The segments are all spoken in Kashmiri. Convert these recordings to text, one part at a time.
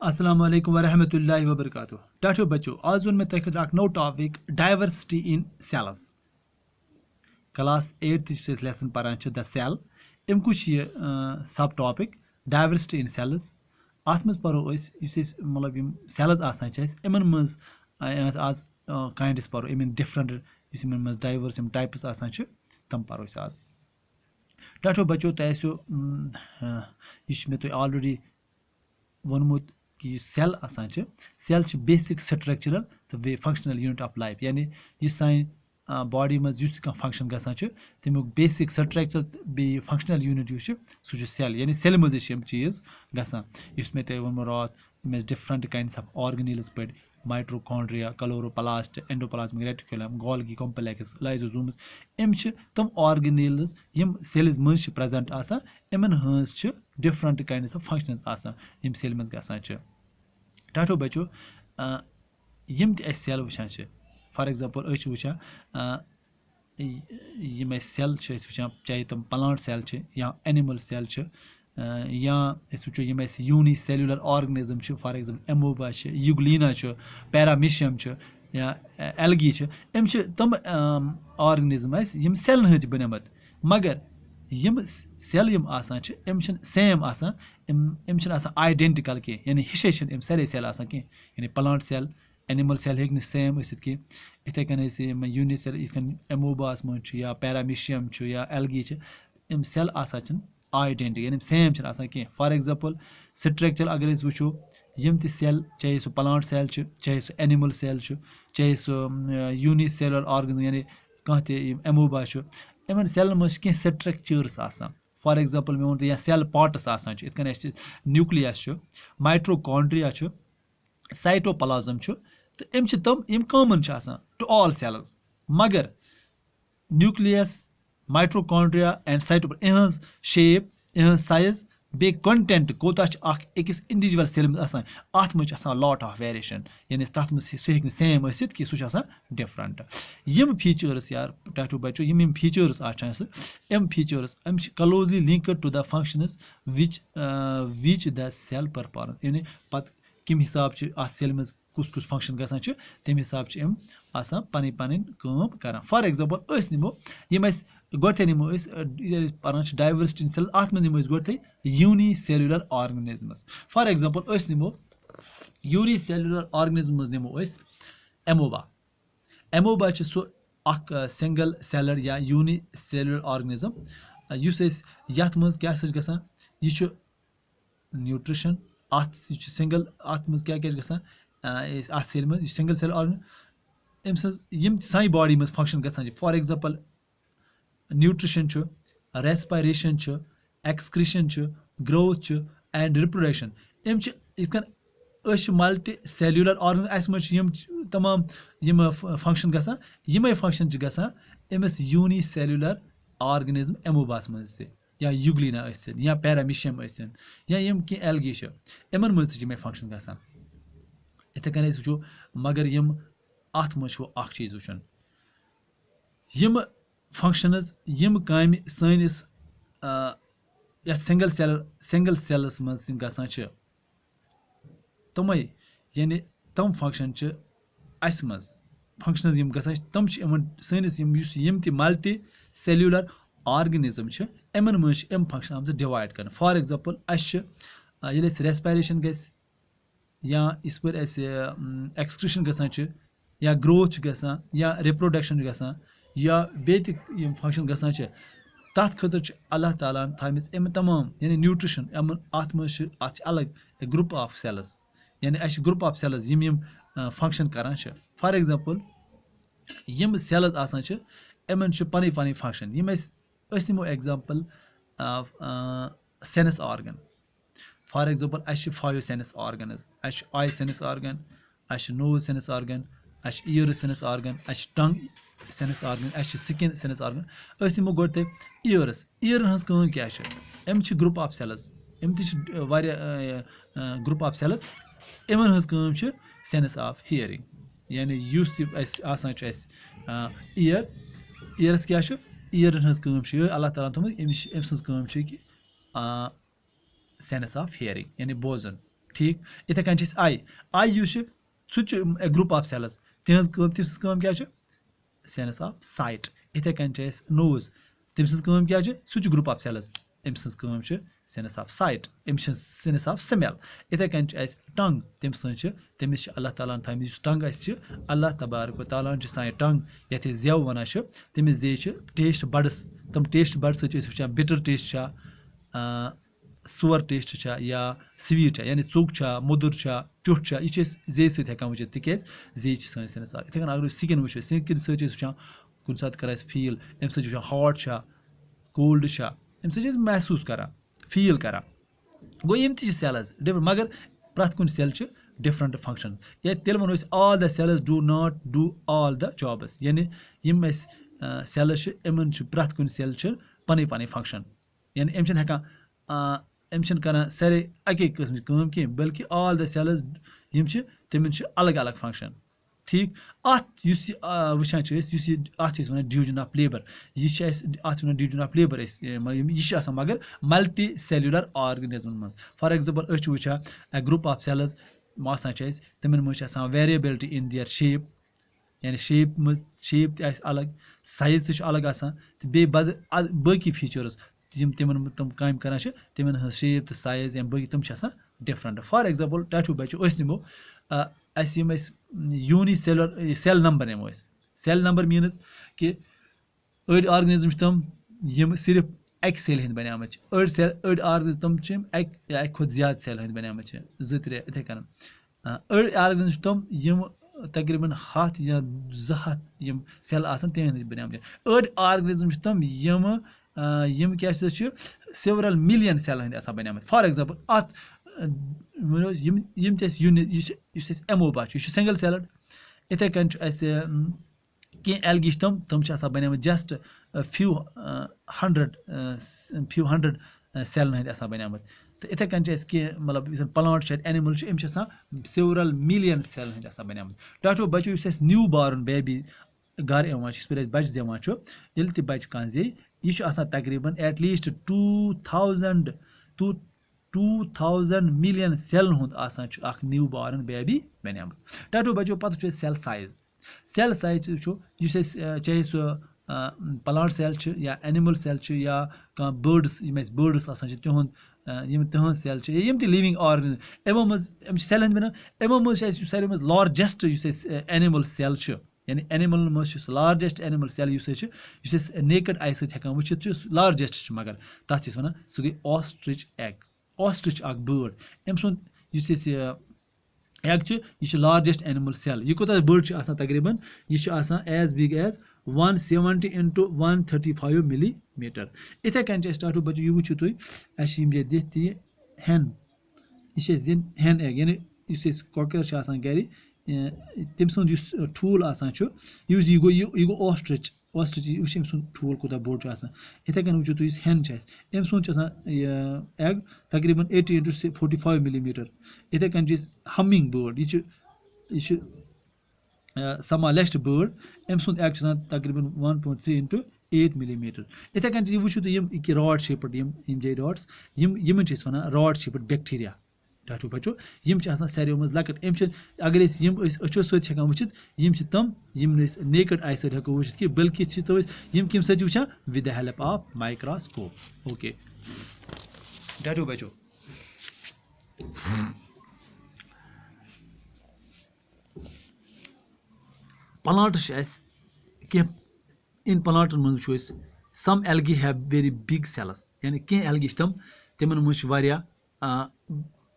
अस्सलाम वालेकुम वरहमतुल्लाहि वबरकातुहू। टाठो बच्चों, आज वन मैं तक अख नो topic diversity in cells. Class 8 lesson पारान द सेल अमुक सब टॉपिक डाइवर्सिटी इन सेल्स। अत मज परो मतलब यम सेल्स आसान मज आज काइंडस परो इमन डिफरेंट मज डाइवर्स टाइप्स आसान तम परो आज। टाठो बच्चों तह मे ऑलरेडी वोनमुत कि सेल आसान सेल बेसिक स्ट्रक्चरल तो बे फंक्शनल यूनिट ऑफ लाइफ, यानी यह सान बॉडी मज फंक्शन गसान तमुक बेसिक स्ट्रक्चर बे फंक्शनल यूनिट सह सेल, यानी सेल मज चीज़ गसान। मे तह वो रात डिफरेंट काइंड्स ऑफ ऑर्गेनेल्स पे mitochondria, chloroplast, endoplasmic reticulum, Golgi complex, lysosomes एम तम ऑर्गेनेल्स यम सेल्स मज प्रेजेंट आसान। इमन हंस डिफरेंट काइंड्स ऑफ फंक्शंस आसान यम सेल मज गसान। टाठो बच्चों यम सेल वुचान फॉर एग्जांपल वुचान यम सेल वुचान, चाहे तम प्लांट सेल या एनिमल सेल या वो यम unicellular organism for example amoeba, euglena, paramecium या एल्गी एम तम ऑर्गेनिज्म यम सेलन हज बनिमत, मगर यम सेल यम आसान एम सेम आसान, एम आसान आइडेंटिकल कह, यानी हिशे एम सारे सेल आसान कह। यानी प्लांट सेल एनिमल सेल हेक सेम कह। इथे कन यूनी सेल इथन एमोबास मज या पैरामीशियम या एल्गी एम सेल आसान आइडेंटिकल, यानी सेम आसान कह। फॉर एग्जांपल स्ट्रक्चर अगर वो यम सेल, चाहे सह प्लांट सेल चाहे सह एनिमल सेल चाहे सह यूनी सेलुलर ऑर्गेनिज्म यानी कह एमोबा इमन सेलन मज कह स्ट्रक्चर्स आसान। फॉर एग्जांपल मे वो या सेल पार्ट्स आसान इथन न्यूक्लियस, माइट्रोकॉन्ड्रिया, साइटोप्लाज्म तो एम तम यम कॉमन आसान टू ऑल सेल्स, मगर न्यूक्लियस, माइट्रोकॉन्ड्रिया एंड साइटोप्लाज्म इहज शेप, इहज साइज बे कंटेंट कोता अकिस इंडिविजुअल सेल में आसान, अत मज आसान लॉट ऑफ वेरिएशन, यानी तथ मज सह हेक सेम आसित कि सह आसान डिफरेंट। यम फीचर्स यार टाठो बच्चों यम फीचर्स आसान एम फीचर्स एम closely linked to the functions which the cell perform, यानी पत कम हिसाब अत सेल मज कुस कुस फंक्शन गसान तम हिसाब एम आसान पन पन काम करान। फॉर एग्जांपल निमो यम गोटे निमो पान डाइवर्सिटी सेल अत मज निमो गोटे यूनी सेलुलर ऑर्गेनिज्मस। फॉर एग्जांपल निमो यूनी सेलुलर ऑर्गेनिज्म मज निमो एमोबा। एमोबा सह सिंगल सेलर या यूनी सेलुलर ऑर्गेनिज्म यथ मज क्या गसान, यह न्यूट्रिशन अत सिंगल अत मज क्या गसान अत सेल मज सिंगल सेल ऑर्गेनिज्म यम सानी बॉडी मज फंक्शन गसान। For example nutrition, respiration, excretion, growth and reproduction एम इथन मल्टी सेलुलर ऑर्गेनिज्म मज यम तमाम यम फंक्शन गसान। यमे फंक्शन गसान अमिस यूनी सेलुलर ऑर्गेनिज्म एमोबास मज या यूग्लिना या पैरामीशियम या यम कह एल्गी इमन मज यमे फंक्शन गसान। इथे कन वो मगर यम अत मज चीज वुचन यम फंक्शनस यम काम सानिस सिंगल सेलस मज गसान तमे, यानी तम फंक्शन अस मज फंक्शन यम गसान तम सानिस यम मल्टी सेलुलर ऑर्गेनिज्म इमन मज एम फंक्शन आम डिवाइड कर। फॉर एग्जांपल रेस्पिरेशन गस या इस पर एक्सक्रीशन गसान या ग्रोथ गसान या रिप्रोडक्शन गसान या बेत फंक्शन गसान तथ खतर अल्लाह ताला थमिस एम तमाम, यानी न्यूट्रिशन अत मज अलग ग्रुप ऑफ सेल्स, यानी ग्रुप ऑफ सेल्स यम फंक्शन करान। फॉर एग्जांपल यम सेल्स आसान इमन पन पन फंक्शन। यम निमो example sense organ. For example 5 sense organs, eye sense organ, nose sense organ, ear sense organ, tongue sense organ, skin sense organ. निमो गो ईयर्स, ईयर हज क्या एम ग्रुप ऑफ सेल्स, एम ग्रुप ऑफ सेल्स इमन हज सेंस ऑफ हियरिंग, यानी आसान ईयर, ईयरस क्या ईयर हज अल्लाह ताला थोमुत अम सज कि सेंस ऑफ हियरिंग, यानी बोजन। ठीक इथे कन आई युस सह ग्रुप ऑफ सेल्स तिहज क्या सेंस ऑफ साइट इथे कन नोज तम सम क्या सह ग्रुप ऑफ सेल्स अम सम सेंस ऑफ साइट अम सेंस ऑफ स्मेल इथे कन टंग तमिस अल्लाह ताला थमिस टंग अल्लाह तबारक ताला सान टंग ये जेव वन तमिस जे टेस्ट बड्स तम टेस्ट बड्स वो बिटर टेस्ट सोर टेस्ट या स्वीट यानी चुक मुदुर टुट यह जे सक वो तिक जे सन सेंस ऑफ इथे अगर सिकिन वो सिकिन सो कुन सात कर फील अम सो हॉट कोल्ड अम सो महसूस कर फील कर गो यम सेल्स डिफरेंट मगर प्रत कुन सेल डिफरेंट फंक्शन या तेल वो all the sales do not do all the jobs यानी यम सेल्स इन प्रत कुन सेल पन पन फंक्शन यानी अम अम कर सारे अके कस्म कह बल्कि ऑल द सेल्स यम तमिन अलग अलग फंक्शन ठीक अत वुचान वन डिवीजन ऑफ लेबर यह डिवीजन ऑफ लेबर यह मगर मल्टी सेल्युलर ऑर्गेनिज्म मज फॉर एग्जांपल वुचान ग्रुप ऑफ सेल्स आसान तमन मज वेरिएबिलिटी इन दियर शेप यानी शेप अलग साइज तो अलग तो बे बाकी फीचर्स तम काम कर तमन शेप तो साइज या बाकी तम डिफरेंट फॉर एग्जांपल टू बचो नमो यूनी सेल नंबर नमो सेल नंबर मीनस कि अड़ ऑर्गेनिज्म तम यम सिर्फ अक सेल हंद बने अड़ ऑर्गेनिज्म तम अक खुद ज्यादा सेल हंद बने जो त्रे इथे कन अड़ ऑर्गेनिज्म तम यम तकरीबन 100 या 200 यम सेल आसन ते हंद बने अड़ ऑर्गेनिज्म तम यम क्या सेवरल मिलियन सेल हंद आसान बने फॉर एग्जांपल अत यूनिट एमोबा सिंगल सेलड इथे कन कह एलगी तम बने जस्ट फ्यू हंड्रेड सेलन हंद बने तो इथे कन कह मतलब plant animal several million Selan हंद बने डॉक्टर बचो न्यू बॉर्न बेबी घर बच दिवान ये बच कह जे यह तकरीबन एटलीस्ट 2000 मिलियन सेलन हुंद न्यू बॉर्न बेबी बने डॉक्टर बचो पे सेल साइज चाहे सह प्लांट सेल या एनिमल सेल या कह बर्ड्स तिहन सेल यम लिविंग ऑर्गेनिज्म एमो मज सेल बना एमो मज सारे मज लार्जेस्ट एनिमल सेल यानी एनिमल मज largest animal cell naked eye सकान वुचित लार्जेस्ट मगर तथ वन सह गई ऑस्ट्रिच बर्ड अम सुन एग यह लार्जेस्ट एनिमल सेल यह कोत बर्ड तकरीबन यह as big as 170 into 135 millimeter इथे कन टू बचो यह वो तुम दिख हेन यह हेन एग यानी कॉकर गर तम सुंद ठूल यह गो ऑस्ट्रिच यह ठूल कोत बोड़ इथे कन वो हेन अम सुंद एग तकरीबन 80 into 45 millimeter इथे कन हमिंग बर्ड यह स्मॉलेस्ट बर्ड अम सुंद एग तकरीबन 1.3 into 8 millimeter इथे कन वो रॉड शेप्ड जे रॉड्स यमन वन रॉड शेप्ड बैक्टीरिया डॉक्टर बचो यम सारे मज लकट अगर अच्छो सत वुचित यम तम यम नेकड आई सत वो कि बल्कि यम कम सत वुचान with the help of microscope okay doctor बचो प्लांट्स इन प्लांटन मज some algae have very big cells यानी कह एल्गी तमन मज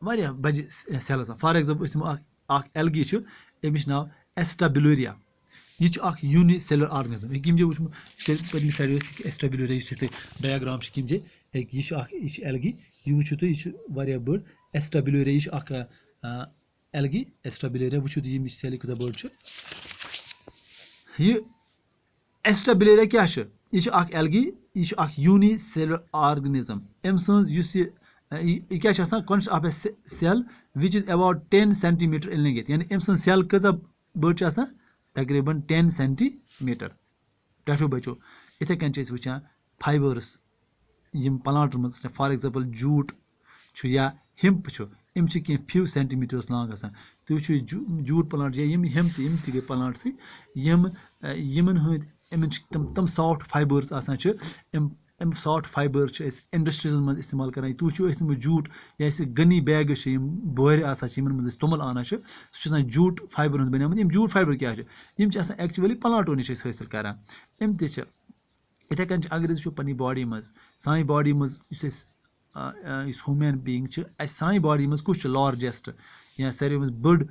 बज सेल्स फॉर एग्जांपल एल्गी अमिस नाव एस्टाबिलुरिया यह यूनिसेलुलर ऑर्गेनिज्म यम वो पत्म साइड एस्टाबिलुरिया डायग्राम यह एल्गी यह वो यह बड़ एस्टाबिलुरिया यह एल्गी एस्टाबिलुरिया वो यम सेल कत बड़ यह एस्टाबिलुरिया क्या यह एल्गी यह यूनिसेलुलर ऑर्गेनिज्म अम सज क्या consist of a cell which is about 10 centimeter in length यानी अम सेल कज बड़ तकरीबन 10 centimeter डॉक्टर बचो इथे कन वुचान फाइबर्स यम प्लांट मज फॉर एग्जांपल जूट या hemp chu im chi ke few centimeters long asan tu chu jute plant ya yim hemp im ti ge plant si yimen hund imen tam soft fibers asan chu im soft fiber chu es industries man istemal karan tu chu es jute ya es gani bag chu im boir asa chi imen man tomal ana chu su chu jute fiber hund banamut im jute fiber kya chu im chi asan actually plant oni chu hasil karan im ti chu ithe kan agar chu pani body maz sai body maz is human being chu sai body maz kuch largest ya sarve maz bud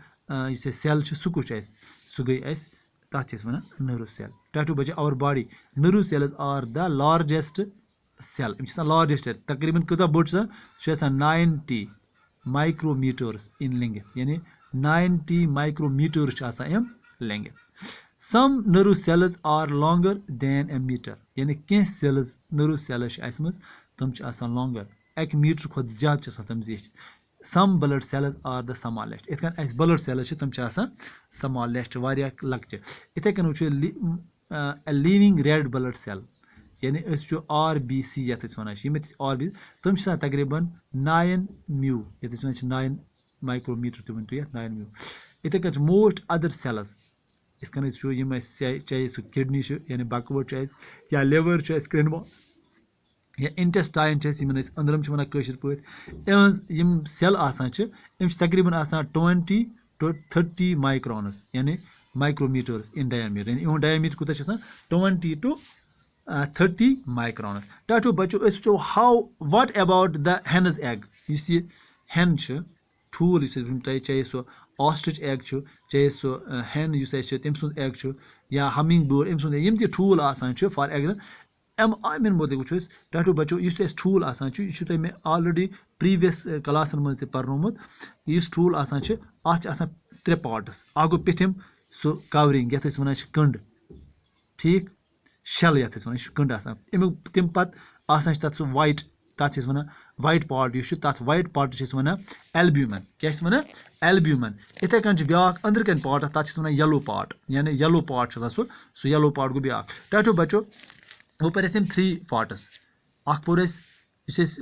cell chu su kuch es su gai es that is one nerve cell tatu baje our body nerve cells are the largest cell im is largest takriban kaza bud sa chu 90 micrometers in length yani 90 micrometers cha asa im length some nerve cells are longer than a meter yani ke cells nerve cells asmas tum cha asa longer 1 meter khod zyad cha tum zich some blood cells are the smallest it can as blood cells tum cha asa smallest variya lakche it can chu a living red blood cell yani is chu rbc yat is wana shimit rbc tum cha takriban 9 mu it is 9 micrometer to 9 mu it can most other cells it can show you my chahe su kidney chu yani backward choice ya liver choice cranbones या intestine छ यमन अंदरम छ वना कशर पट यम सेल आसान छ यम छ तकरीबन आसान 20 to 30 microns यानी micrometers in diameter यानी यो diameter कुता छ 20 to 30 microns टाटो बच्चो अस छ how what about the hen's egg you see hen छ ठूल इस तय चाहे सो ostrich egg छ चाहे सो hen यु छ तम सुन egg छ या humming bird एम सुन यम ते ठूल आसान छ for example I mean what which is tattoo bacho used as tool asan chu you should me already previous class man se parnomut use tool asan chu ach asan tre parts ago pitim so covering get is wana kund theek shell yat is wana kund asan em tim pat asan tat so white that is wana white part you should that white part is wana albumin kya is wana albumin ite kan byak andar kan part that is wana yellow part yani yellow part so yellow part go byak tattoo bacho वो पर हम 3 parts अख पर इस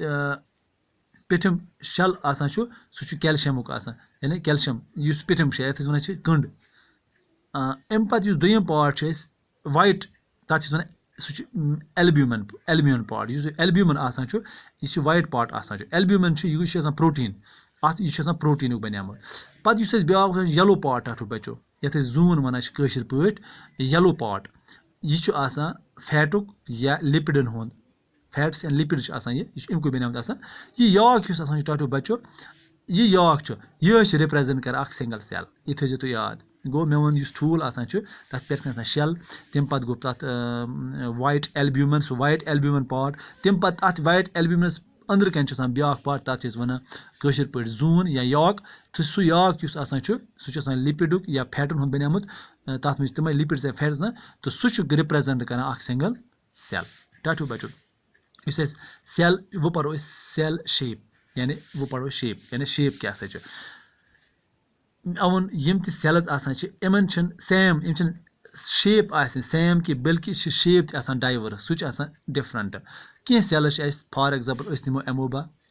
पिठम शल आसान छु सु छु कैल्शियम को आसान यानी कैल्शियम युस पिठम छ एथस वना छ कंड एम पत युस दोयम पार्ट छ व्हाइट तात छ वना सु छु एल्ब्यूमिन पार्ट युस एल्ब्यूमिन आसान छु इस व्हाइट पार्ट आसान छु एल्ब्यूमिन छ युस आसान प्रोटीन अत युस आसान प्रोटीन बनियामत पत युस ब्याक येलो पार्ट अठ बचो यथ जून वना छ कशर पट येलो पार्ट यह आसान फैटुक या लिपिडन हुंद फैट्स एंड लिपिड आसान यह इनको बनियामत आसान यह याक युस आसान टाटो बच्चो यह याक छ यह रिप्रेजेंट कर अख सिंगल सेल यह थो तो याद गो मे वन युस ठूल आसान छ तथ पे आसान शेल तम पत गो तथ व्हाइट एल्ब्यूमिन सो व्हाइट एल्ब्यूमिन पार्ट तम पत अथ व्हाइट एल्ब्यूमिनस अंदर कन छ आसान ब्याक पार्ट तथ इस वना कशर पट जून या याक तो सु याक युस आसान छ सु छ आसान लिपिडुक या फैटन हुंद बनियामत तथ में तम लिपिड्स एंड फैट्स ना तो सु रिप्रेजेंट कर अख सिंगल सेल टाटू बचो इस सेल वो पढ़ो सेल शेप यानी वो पढ़ो शेप यानी शेप क्या छ अवन यम त सेल्स आसान छ इमन छ सेम इम छ शेप आसन सेम कि बल्कि शेप आसान डाइवर्स सु आसान डिफरेंट के सेल्स छ फॉर एग्जांपल अस निमो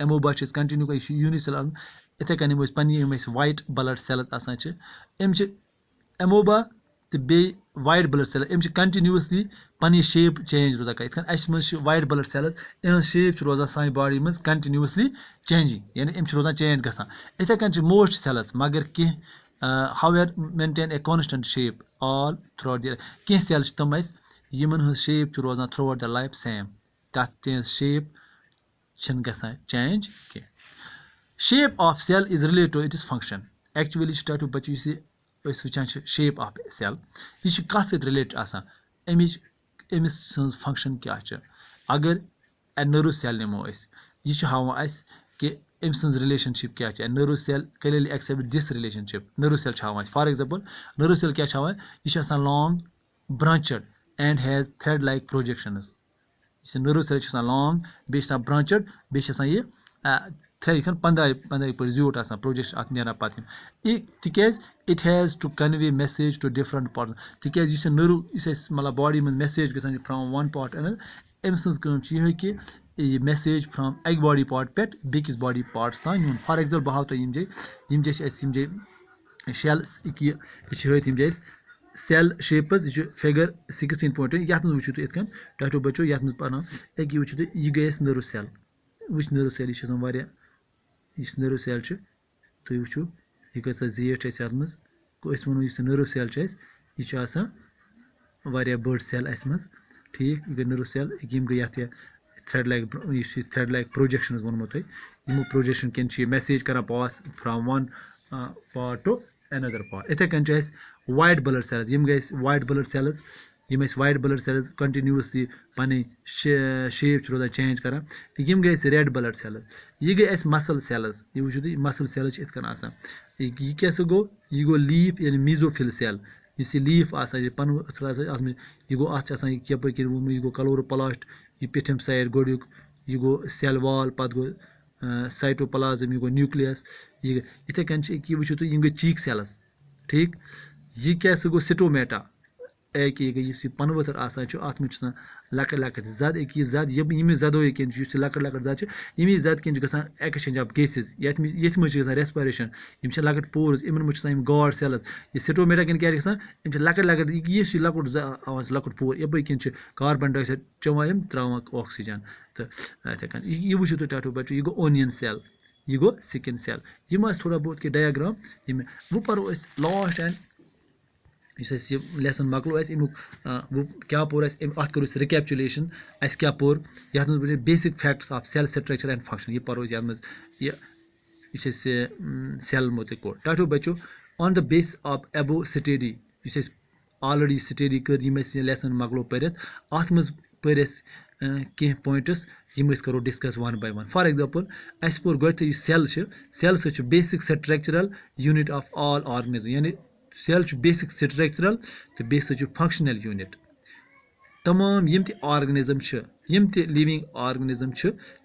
एमोबा छ कंटिन्यू का यूनिसेलर इथे कन निमो पन्नी व्हाइट ब्लड सेल्स आसान छ इम छ एमोबा तो बे वाइट ब्लड सेल एम कंटिन्यूसली पनी शेप चेंज रोजान कर इतन अस मज white blood cells in shape रोजान सानी बॉडी मज कंटिन्यूसली चेंजिंग यानी एम रोजान चेंज गसान इथे कन मोस्ट सेल्स मगर कह however maintain a constant shape all throughout कह सेल तम यमन शेप रोजान throughout the life same तथ शेप गसान चेंज कह shape of cell is related to its function actually टाटू बच्चे वचान शेप ऑफ सेल यह कत सत रिलेट अमिस फंक्शन क्या अगर नर्व सेल निमो यह हावान कि अम सज रिलेशनशिप क्या nerve cell clearly except this relationship nerve cell हावान फॉर एग्जांपल नर्व सेल क्या हावान यह long branched and has thread like projections nerve cell long बे ब्रांचड बे थ्रेड 15 पर ज्यूट प्रोजेक्ट अत ना पे तिकाज it has to convey message to different part तिकाज नर्व मतलब बॉडी में मैसेज गसान फ्रॉम वन पार्ट अनदर अम सज यह कि ये मैसेज फ्रॉम एक बॉडी पार्ट पे बेकिस बॉडी पार्ट्स तान नुन फॉर एग्जाम्पल बहाव तो यम जे शेल ये हथ यम जे सेल शेप्स यह फिगर 16.2 ये वो तुम इतन टो बचो ये पाना एक वो यह गई नर्व सेल वो नर्व सेल यह नर्व सेल तुम वो यह गई जीट अत मज वो नर्व सेल यह बड़ सेल अस मज ठीक यह गई नर्व सेल यम गई थ्रेड लाइक प्रोजेक्शन वोनमो तुम प्रोजेक्शन कन मैसेज कर pass from one part to another part इथे कन वाइट ब्लड सेल्स यम गई वाइट ब्लड सेल्स यम वाइट ब्लड सेल्स कंटिन्यूसली पन शेप रोजान चेंज कर यम गई रेड ब्लड सेल्स यह गई मसल सेल्स यह वो तुम मसल सेल्स इतन यह क्या गो यह गो लीफ यानी मीजोफिल सेल इस लीफ पन यह गो यप यह गो क्लोरोप्लास्ट यह पिठम साइड गोड़ुक यह गो सेल वाल पत गो साइटोप्लाज्म यह गो न्यूक्लियस यह इथे कन वो तुम यम गई चीक सेल्स ठीक यह क्या गो स्टोमेटा एक यह गई पन वथर अत मे लकट लकट जद एक जद यम जदो कन लकट लकट जद यमी जद कन एक्सचेंज ऑफ गैसेस ये मज रेस्पिरेशन यम लकट पोर्स इन मज गाड सेल्स यह स्टोमेटा कन क्या लकट लकट यह लकट लकट पोर यप कन कार्बन डाइऑक्साइड चवान त्रावान ऑक्सीजन तो इथे कन यह वो तुम टाटो बचो यह गो ओनियन सेल यह गो स्किन सेल यम थोड़ा बहुत के डायग्राम वो पो लास्ट एंड इस लेसन मकलो वो क्या पोर अत करो रिकैपिचुलेशन क्या पोर ये basic facts of cell structure and function यह पो ये सेल मुतलिक पोर टाटो बचो on the base of above study already study कर लेसन मकलो पढ़ अत मज पढ़ कह पॉइंट्स यम करो discuss one by one for example अस पोर गो cell basic structural unit of all organism यानी सेल बेसिक स्ट्रक्चरल तो बेस फंक्शनल यूनिट तमाम यम ऑर्गेनिज्म यम लिविंग ऑर्गेनिज्म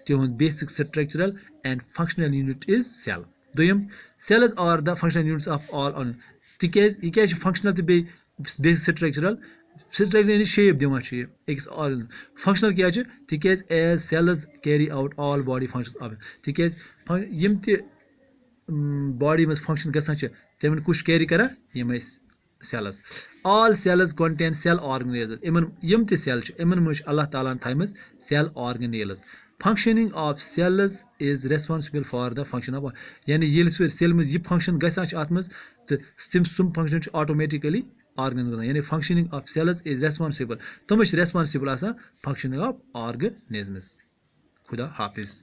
तिहुंद basic structural and functional unit is cell दोयम cells are the functional units of all तिकेज यह क्या फंक्शनल तो बेसिक स्ट्रक्चरल यानी शेप दिवान अकिस ऑर्गन फंक्शनल क्या तिकेज as cells carry out all body function तिकेज यम बॉडी मज फंक्शन गसान तमन कुछ कैरी कर यम cells all cells contain cell organelles यम सेल इन मज अल्लाह ताला थम cell organelles functioning of cells is responsible for the function of यानी ये सेल मज यह फंक्शन गसान अत मज तो सम फंक्शन ऑटोमेटिकली ऑर्गेन यानी functioning of cells is responsible तम रेस्पॉन्सिबल फंक्शनिंग ऑफ ऑर्गेनिज्म्स खुदा हाफिज।